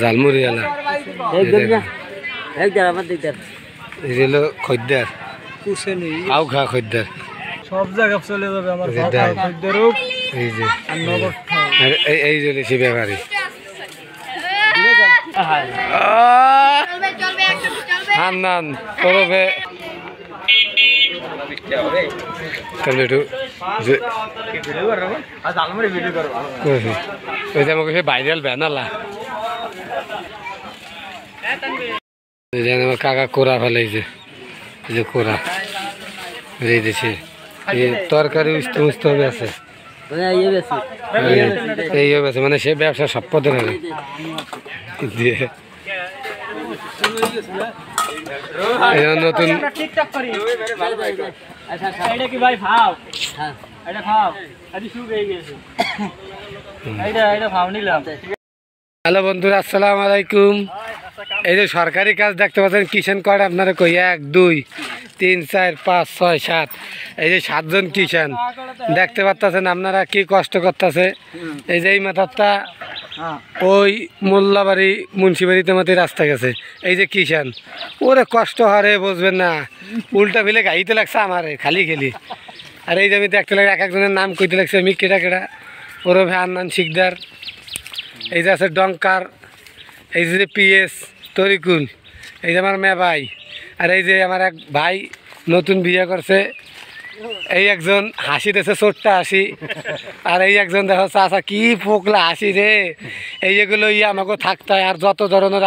জালমুড়ি আলা হলো খদ্দার আও খা খদ্দার সব জায়গা চলে যাবে আমার এই যে এই যে সে ব্যাপারী হান্নান তরফে আমাকে ভাইরাল ব্যানালা আমার কাকা কোরা ফেলাইছে যে কোরা রেঁধেছে তরকারি উস্ত উস্ত আছে এই আছে মানে সে ব্যবসা সব পদের দিয়ে নতুন হ্যালো বন্ধুরা, আসসালামু আলাইকুম। এই যে সরকারি কাজ দেখতে পাচ্ছেন কিষান কার্ড আপনারা কই 1 2 3 4 5 6 7 এই যে 7জন কিষান দেখতে পাচ্ছেন আপনারা কি কষ্ট করতেছে। এই যে এই মাথাটা ওই মোল্লাবাড়ি মুন্সিবাড়িতে মতো রাস্তা গেছে। এই যে কিষান ওরে কষ্ট হারে বুঝবেন না, উল্টা ফেলে গাইতে লাগছে আমারে খালি খেলি। আর এই যে আমি দেখতে লাগে এক একজনের নাম কইতে লাগছে আমি কেটা কেটা ওরফে হান্নান শিকদার। এই যে আছে ডঙ্কার, এই যে পিএস তরিকুল, এই যে আমার মেয়ে ভাই, আর এই যে আমার এক ভাই নতুন বিয়ে করছে, এই একজন হাসি দিয়েছে চোটটা হাসি, আর এই একজন দেখো চাচা কি ফোকলা হাসি রে। এই যেগুলো আমাকে থাকতে হয়। আর যত ধরনের